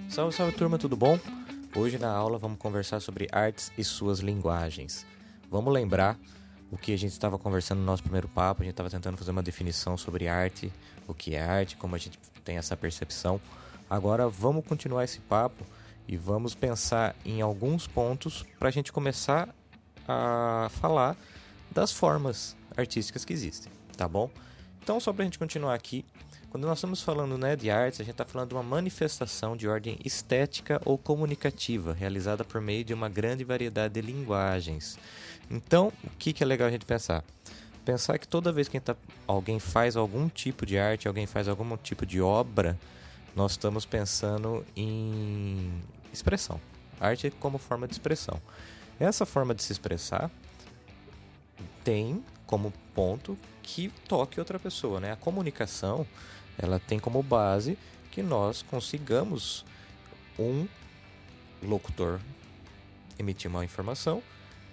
Salve, salve turma, tudo bom? Hoje na aula vamos conversar sobre artes e suas linguagens. Vamos lembrar o que a gente estava conversando no nosso primeiro papo, a gente estava tentando fazer uma definição sobre arte, o que é arte, como a gente tem essa percepção. Agora vamos continuar esse papo e vamos pensar em alguns pontos para a gente começar a falar das formas artísticas que existem, tá bom? Então, só para a gente continuar aqui, quando nós estamos falando, de artes, a gente está falando de uma manifestação de ordem estética ou comunicativa, realizada por meio de uma grande variedade de linguagens. Então, o que é legal a gente pensar? Pensar que toda vez que alguém faz algum tipo de arte, alguém faz algum tipo de obra, nós estamos pensando em expressão. Arte como forma de expressão. Essa forma de se expressar tem como ponto que toque outra pessoa, né? A comunicação, ela tem como base que nós consigamos um locutor emitir uma informação,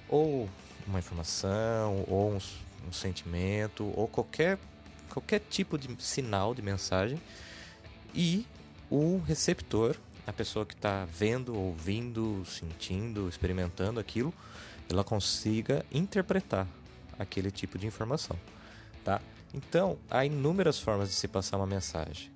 ou um sentimento, ou qualquer tipo de sinal de mensagem, e o receptor, a pessoa que está vendo, ouvindo, sentindo, experimentando aquilo, ela consiga interpretar aquele tipo de informação, tá? Então, há inúmeras formas de se passar uma mensagem.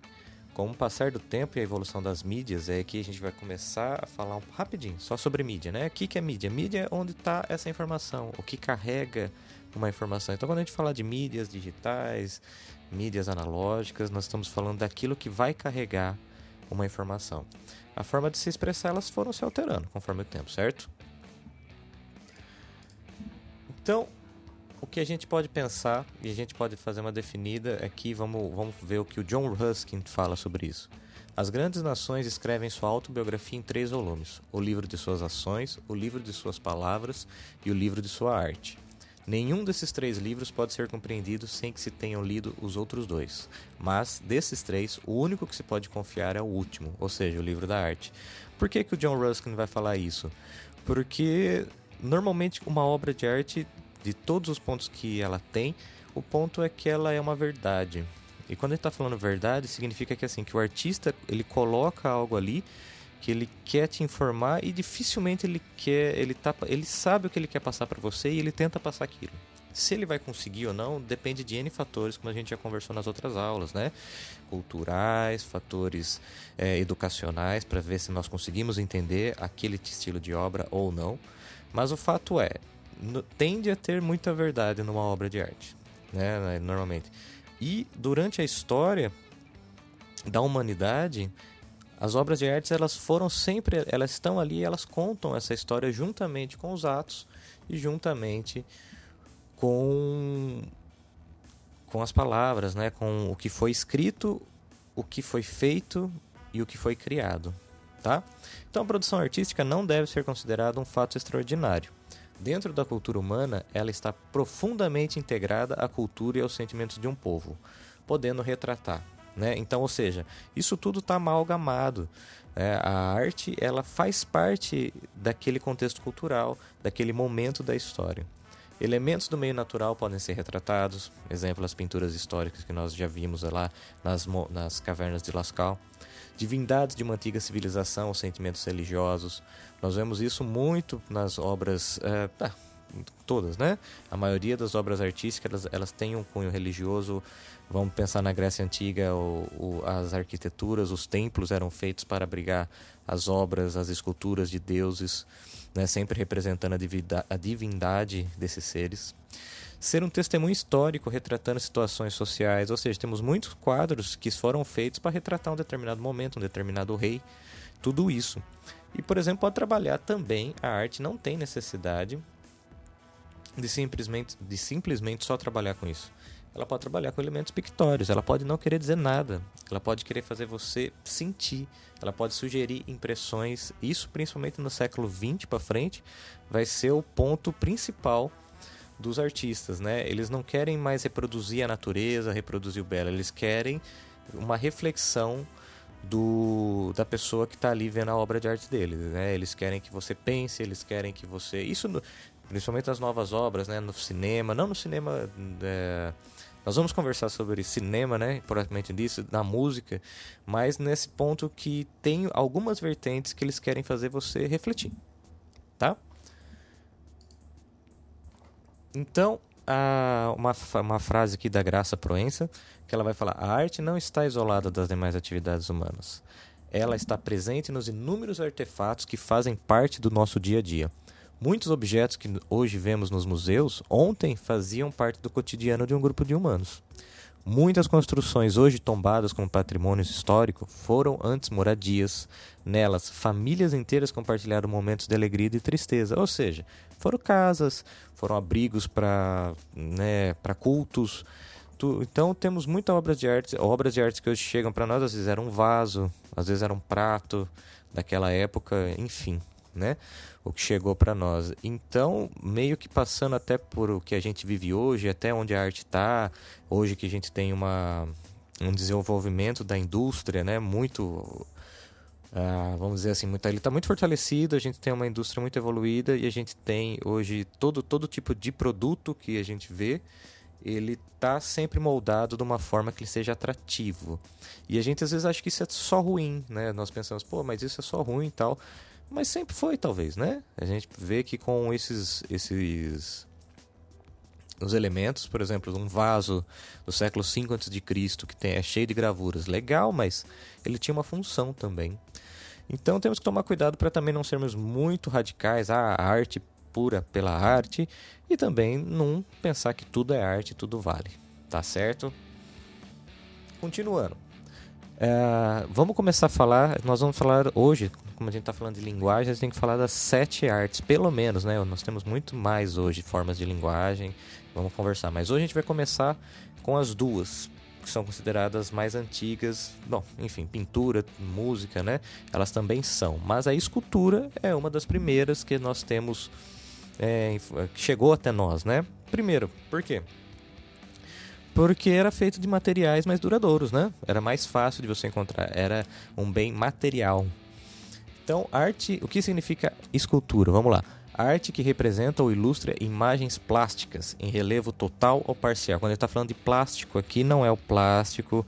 Com o passar do tempo e a evolução das mídias, é que a gente vai começar a falar rapidinho só sobre mídia, né? O que é mídia? Mídia é onde está essa informação, o que carrega uma informação. Então, quando a gente fala de mídias digitais, mídias analógicas, nós estamos falando daquilo que vai carregar uma informação. A forma de se expressar, elas foram se alterando conforme o tempo, certo? Então, o que a gente pode pensar, e a gente pode fazer uma definida aqui, vamos ver o que o John Ruskin fala sobre isso. As grandes nações escrevem sua autobiografia em 3 volumes: o livro de suas ações, o livro de suas palavras e o livro de sua arte. Nenhum desses 3 livros pode ser compreendido sem que se tenham lido os outros 2. Mas, desses 3, o único que se pode confiar é o último, ou seja, o livro da arte. Por que o John Ruskin vai falar isso? Porque, normalmente, uma obra de arte, de todos os pontos que ela tem, o ponto é que ela é uma verdade. E quando ele está falando verdade, significa que, assim, que o artista ele coloca algo ali que ele quer te informar e dificilmente ele sabe o que ele quer passar para você e ele tenta passar aquilo. Se ele vai conseguir ou não, depende de N fatores, como a gente já conversou nas outras aulas, né? Culturais, fatores educacionais, para ver se nós conseguimos entender aquele estilo de obra ou não. Mas o fato é, tende a ter muita verdade numa obra de arte, né? Normalmente. E durante a história da humanidade, as obras de arte, elas estão ali e elas contam essa história juntamente com os atos e juntamente com as palavras, né? Com o que foi escrito, o que foi feito e o que foi criado, tá? Então a produção artística não deve ser considerada um fato extraordinário. Dentro da cultura humana, ela está profundamente integrada à cultura e aos sentimentos de um povo, podendo retratar, né? Então, ou seja, isso tudo está amalgamado. A arte, ela faz parte daquele contexto cultural, daquele momento da história. Elementos do meio natural podem ser retratados, exemplo, as pinturas históricas que nós já vimos lá nas cavernas de Lascaux. Divindades de uma antiga civilização, os sentimentos religiosos. Nós vemos isso muito nas obras, todas, né? A maioria das obras artísticas, elas têm um cunho religioso. Vamos pensar na Grécia Antiga, as arquiteturas, os templos eram feitos para abrigar as obras, as esculturas de deuses, né? Sempre representando a divindade desses seres. Ser um testemunho histórico retratando situações sociais, ou seja, temos muitos quadros que foram feitos para retratar um determinado momento, um determinado rei, tudo isso. E, por exemplo, pode trabalhar também, a arte não tem necessidade de simplesmente só trabalhar com isso. Ela pode trabalhar com elementos pictóricos, ela pode não querer dizer nada, ela pode querer fazer você sentir, ela pode sugerir impressões. Isso, principalmente no século XX para frente, vai ser o ponto principal dos artistas, né? Eles não querem mais reproduzir a natureza, reproduzir o belo, eles querem uma reflexão da pessoa que está ali vendo a obra de arte deles, né? Eles querem que você pense, eles querem que você... Isso, principalmente as novas obras, né? No cinema, não no cinema Nós vamos conversar sobre cinema, né, propriamente disso, na música, mas nesse ponto que tem algumas vertentes que eles querem fazer você refletir, tá? Então, uma frase aqui da Graça Proença, que ela vai falar: a arte não está isolada das demais atividades humanas. Ela está presente nos inúmeros artefatos que fazem parte do nosso dia a dia. Muitos objetos que hoje vemos nos museus, ontem faziam parte do cotidiano de um grupo de humanos. Muitas construções hoje tombadas como patrimônio histórico foram antes moradias. Nelas, famílias inteiras compartilharam momentos de alegria e de tristeza. Ou seja, foram casas, foram abrigos para cultos. Então temos muitas obras de arte que hoje chegam para nós, às vezes era um vaso, às vezes era um prato daquela época, enfim, né? O que chegou para nós. Então, meio que passando até por o que a gente vive hoje, até onde a arte está, hoje que a gente tem um desenvolvimento da indústria, né? Muito, vamos dizer assim, ele está muito fortalecido, a gente tem uma indústria muito evoluída e a gente tem hoje todo tipo de produto que a gente vê, ele está sempre moldado de uma forma que ele seja atrativo. E a gente às vezes acha que isso é só ruim, né? Nós pensamos, pô, mas isso é só ruim e tal. Mas sempre foi, talvez, né? A gente vê que com os elementos, por exemplo, um vaso do século V a.C. que é cheio de gravuras, legal, mas ele tinha uma função também. Então temos que tomar cuidado para também não sermos muito radicais, a arte pura pela arte, e também não pensar que tudo é arte, tudo vale, tá certo? Continuando. Vamos começar a falar, nós vamos falar hoje, como a gente está falando de linguagem, a gente tem que falar das 7 artes, pelo menos, né? Nós temos muito mais hoje formas de linguagem, vamos conversar, mas hoje a gente vai começar com as duas, que são consideradas mais antigas. Bom, enfim, pintura, música, né? Elas também são, mas a escultura é uma das primeiras que nós temos, que chegou até nós, né? Primeiro, por quê? Porque era feito de materiais mais duradouros, né? Era mais fácil de você encontrar, era um bem material. Então, arte, o que significa escultura? Vamos lá. Arte que representa ou ilustra imagens plásticas em relevo total ou parcial. Quando a gente está falando de plástico aqui, não é o plástico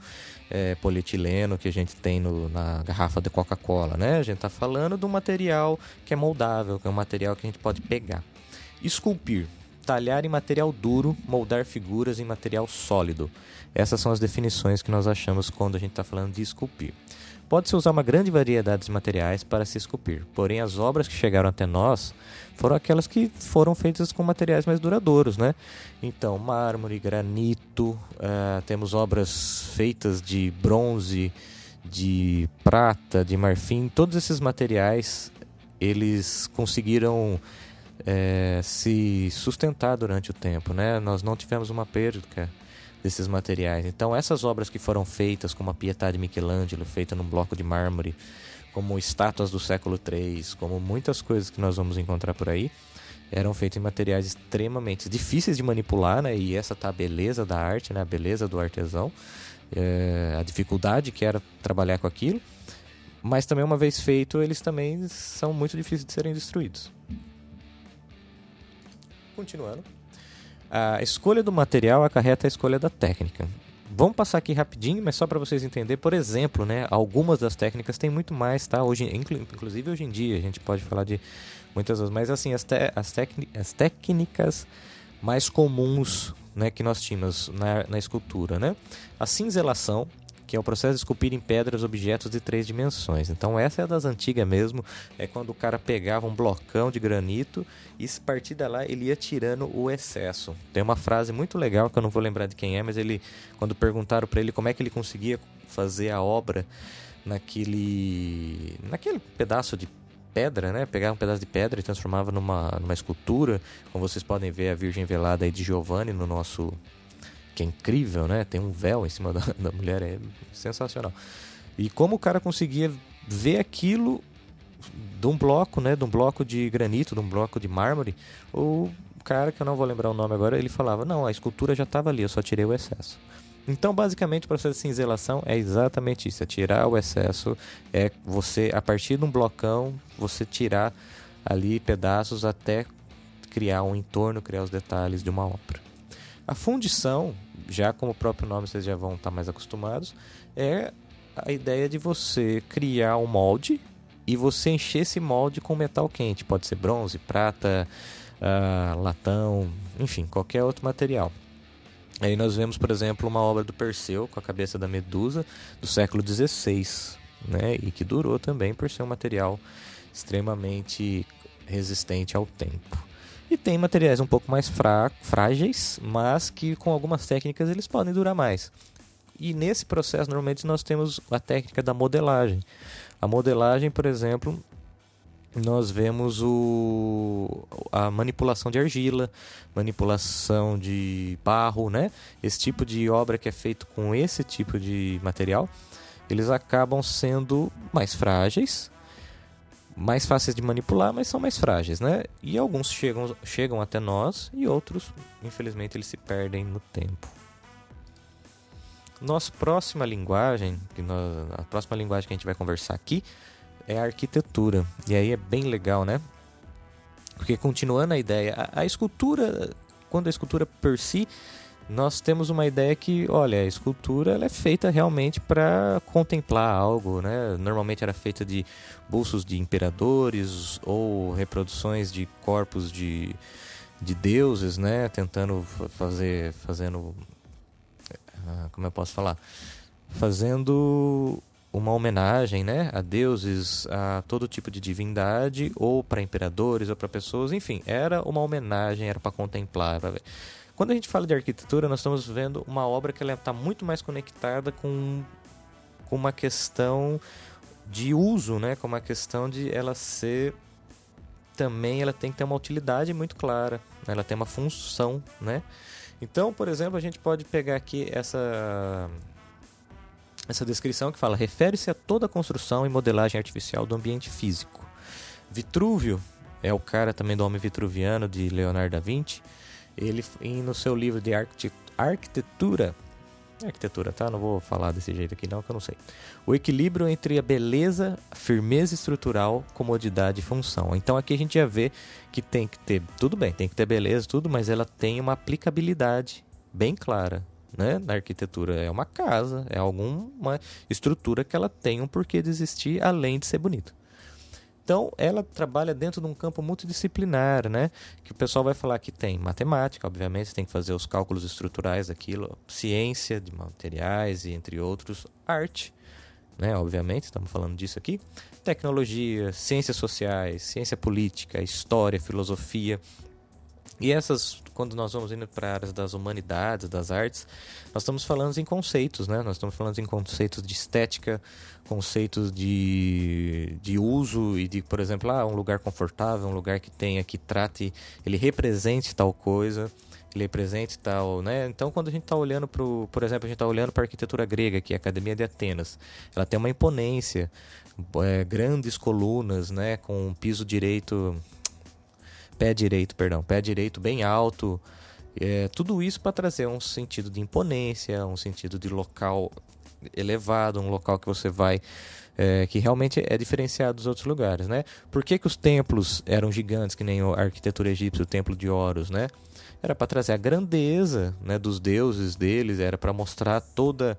polietileno que a gente tem na garrafa de Coca-Cola, né? A gente está falando de um material que é moldável, que é um material que a gente pode pegar. Esculpir. Talhar em material duro, moldar figuras em material sólido. Essas são as definições que nós achamos quando a gente está falando de esculpir. Pode-se usar uma grande variedade de materiais para se esculpir, porém as obras que chegaram até nós foram aquelas que foram feitas com materiais mais duradouros, né? Então, mármore, granito, temos obras feitas de bronze, de prata, de marfim. Todos esses materiais, eles conseguiram se sustentar durante o tempo, né? Nós não tivemos uma perda desses materiais. Então essas obras que foram feitas, como a Pietà de Michelangelo, feita num bloco de mármore, como estátuas do século III, como muitas coisas que nós vamos encontrar por aí, eram feitas em materiais extremamente difíceis de manipular, né? E essa tá a beleza da arte, né? A beleza do artesão, a dificuldade que era trabalhar com aquilo, mas também uma vez feito, eles também são muito difíceis de serem destruídos. Continuando. A escolha do material acarreta a escolha da técnica. Vamos passar aqui rapidinho, mas só para vocês entenderem. Por exemplo, né, algumas das técnicas tem muito mais, tá? Inclusive hoje em dia, a gente pode falar de muitas outras, mas assim, as técnicas mais comuns, né, que nós tínhamos na escultura, né? A cinzelação, que é o processo de esculpir em pedras objetos de 3 dimensões. Então essa é das antigas mesmo, é quando o cara pegava um blocão de granito e a partir de lá ele ia tirando o excesso. Tem uma frase muito legal que eu não vou lembrar de quem é, mas quando perguntaram para ele como é que ele conseguia fazer a obra naquele pedaço de pedra, né? Pegava um pedaço de pedra e transformava numa escultura, como vocês podem ver a Virgem Velada aí de Giovanni no nosso... que é incrível, né? Tem um véu em cima da mulher, é sensacional. E como o cara conseguia ver aquilo de um bloco, né? De um bloco de granito, de um bloco de mármore. O cara, que eu não vou lembrar o nome agora, ele falava, não, a escultura já estava ali, eu só tirei o excesso. Então, basicamente, o processo de cinzelação é exatamente isso, é tirar o excesso, é você, a partir de um blocão, você tirar ali pedaços até criar um entorno, criar os detalhes de uma obra. A fundição já como o próprio nome vocês já vão estar mais acostumados, é a ideia de você criar um molde e você encher esse molde com metal quente. Pode ser bronze, prata, latão, enfim, qualquer outro material. Aí nós vemos, por exemplo, uma obra do Perseu com a cabeça da Medusa do século XVI, né? E que durou também por ser um material extremamente resistente ao tempo. E tem materiais um pouco mais frágeis, mas que com algumas técnicas eles podem durar mais. E nesse processo, normalmente, nós temos a técnica da modelagem. A modelagem, por exemplo, nós vemos a manipulação de argila, manipulação de barro, né? Esse tipo de obra que é feito com esse tipo de material, eles acabam sendo mais frágeis, mais fáceis de manipular, mas são mais frágeis, né? E alguns chegam até nós e outros, infelizmente, eles se perdem no tempo. A próxima linguagem que a gente vai conversar aqui é a arquitetura. E aí é bem legal, né? Porque continuando a ideia, a escultura, quando a escultura por si, nós temos uma ideia que, olha, a escultura ela é feita realmente para contemplar algo, né? Normalmente era feita de bustos de imperadores ou reproduções de corpos de deuses, né? Fazendo, como eu posso falar? Fazendo uma homenagem, né, a deuses, a todo tipo de divindade, ou para imperadores, ou para pessoas, enfim, era uma homenagem, era para contemplar. Quando a gente fala de arquitetura, nós estamos vendo uma obra que ela está muito mais conectada com uma questão de uso, né, com uma questão de ela ser também, ela tem que ter uma utilidade muito clara, ela tem uma função, né? Então, por exemplo, a gente pode pegar aqui essa descrição que fala: refere-se a toda a construção e modelagem artificial do ambiente físico. Vitrúvio é o cara também do Homem Vitruviano, de Leonardo da Vinci. Ele, no seu livro de arquitetura, tá? Não vou falar desse jeito aqui não, que eu não sei. O equilíbrio entre a beleza, a firmeza estrutural, comodidade e função. Então aqui a gente já vê que tem que ter, tudo bem, tem que ter beleza, tudo, mas ela tem uma aplicabilidade bem clara, né? Na arquitetura é uma casa, é alguma estrutura que ela tem um porquê de existir, além de ser bonito. Então, ela trabalha dentro de um campo multidisciplinar, né? Que o pessoal vai falar que tem matemática, obviamente, você tem que fazer os cálculos estruturais daquilo, ciência de materiais e entre outros, arte, né? Obviamente, estamos falando disso aqui. Tecnologia, ciências sociais, ciência política, história, filosofia. E essas, quando nós vamos indo para áreas das humanidades, das artes, nós estamos falando em conceitos, né? Nós estamos falando em conceitos de estética, conceitos de uso e de, por exemplo, um lugar confortável, um lugar que tenha, que trate, ele represente tal coisa, ele represente tal, né? Então, quando a gente está olhando por exemplo, a gente está olhando para a arquitetura grega, que é a Academia de Atenas, ela tem uma imponência, grandes colunas, né? Com um piso direito... Pé direito bem alto, tudo isso para trazer um sentido de imponência, um sentido de local elevado, um local que você vai, que realmente é diferenciado dos outros lugares, né? Por que os templos eram gigantes, que nem a arquitetura egípcia, o templo de Horus, né? Era para trazer a grandeza, né, dos deuses deles, era para mostrar toda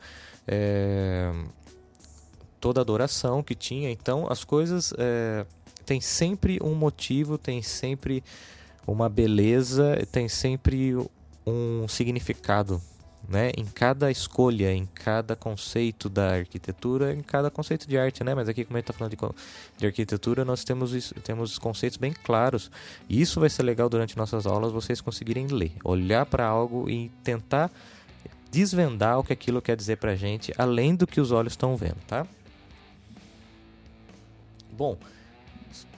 a adoração que tinha. Então as coisas... tem sempre um motivo, tem sempre uma beleza, tem sempre um significado, né? Em cada escolha, em cada conceito da arquitetura, em cada conceito de arte, né? Mas aqui, como a gente está falando de arquitetura, nós temos conceitos bem claros. E isso vai ser legal durante nossas aulas, vocês conseguirem ler, olhar para algo e tentar desvendar o que aquilo quer dizer para a gente, além do que os olhos estão vendo, tá? Bom...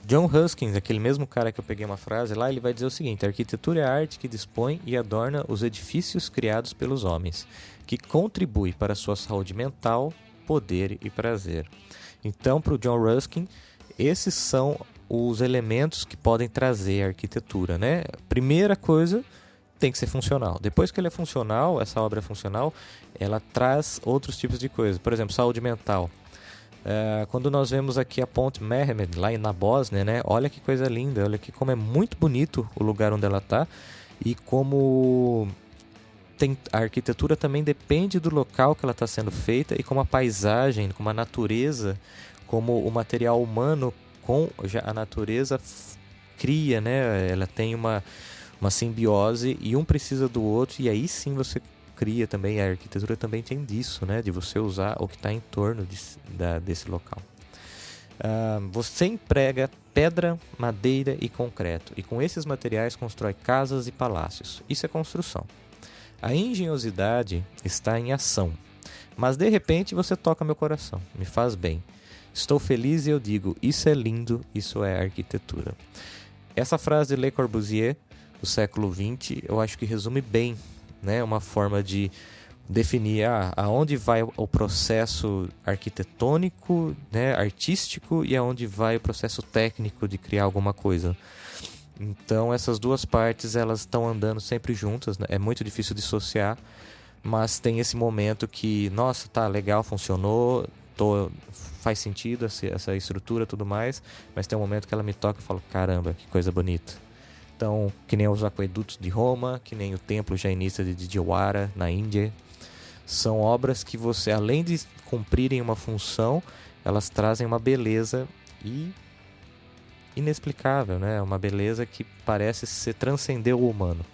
John Ruskin, aquele mesmo cara que eu peguei uma frase lá, ele vai dizer o seguinte: a arquitetura é a arte que dispõe e adorna os edifícios criados pelos homens, que contribui para a sua saúde mental, poder e prazer. Então, para o John Ruskin, esses são os elementos que podem trazer a arquitetura, né? Primeira coisa, tem que ser funcional. Depois que ele é funcional, essa obra é funcional, ela traz outros tipos de coisas. Por exemplo, saúde mental. Quando nós vemos aqui a Ponte Mehmed, lá na Bósnia, né? Olha que coisa linda, olha que como é muito bonito o lugar onde ela está e como a arquitetura também depende do local que ela está sendo feita e como a paisagem, como a natureza, como o material humano com a natureza cria, né? Ela tem uma simbiose e um precisa do outro, e aí sim você cria também. A arquitetura também tem disso, né? De você usar o que está em torno desse local. Você emprega pedra, madeira e concreto, e com esses materiais constrói casas e palácios. Isso é construção. A engenhosidade está em ação, mas de repente você toca meu coração, me faz bem. Estou feliz e eu digo, isso é lindo, isso é arquitetura. Essa frase de Le Corbusier, do século XX, eu acho que resume bem, né? Uma forma de definir aonde vai o processo arquitetônico, né, artístico, e aonde vai o processo técnico de criar alguma coisa. Então essas duas partes elas estão andando sempre juntas, né? É muito difícil dissociar, mas tem esse momento que, nossa, tá legal, funcionou, faz sentido essa estrutura e tudo mais, mas tem um momento que ela me toca e falo, caramba, que coisa bonita. Então, que nem os aquedutos de Roma, que nem o templo jainista de Dijwara, na Índia, são obras que você, além de cumprirem uma função, elas trazem uma beleza inexplicável, né? Uma beleza que parece se transcender o humano.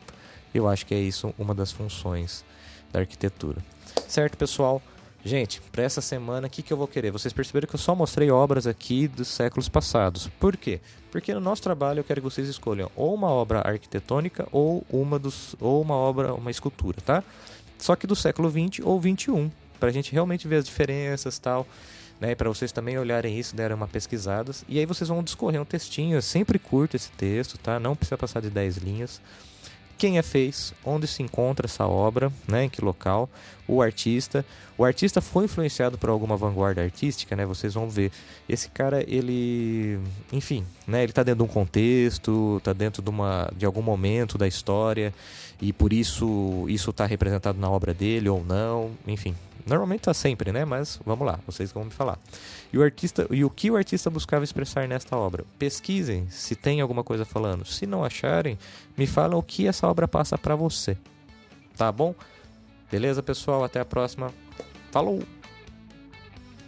Eu acho que é isso uma das funções da arquitetura. Certo, pessoal? Gente, para essa semana, o que eu vou querer? Vocês perceberam que eu só mostrei obras aqui dos séculos passados. Por quê? Porque no nosso trabalho eu quero que vocês escolham ou uma obra arquitetônica ou uma escultura, tá? Só que do século XX ou XXI, para a gente realmente ver as diferenças e tal, né? Para vocês também olharem isso, derem uma pesquisada. E aí vocês vão discorrer um textinho, eu sempre curto esse texto, tá? Não precisa passar de 10 linhas. Quem a fez, onde se encontra essa obra, né, em que local, o artista foi influenciado por alguma vanguarda artística, né, vocês vão ver, esse cara, ele, enfim, né, ele está dentro de um contexto, está dentro de algum momento da história, e por isso está representado na obra dele ou não, enfim, normalmente está sempre, né, mas vamos lá, vocês vão me falar. E o que o artista buscava expressar nesta obra? Pesquisem se tem alguma coisa falando. Se não acharem, me falam o que essa obra passa para você. Tá bom? Beleza, pessoal? Até a próxima. Falou!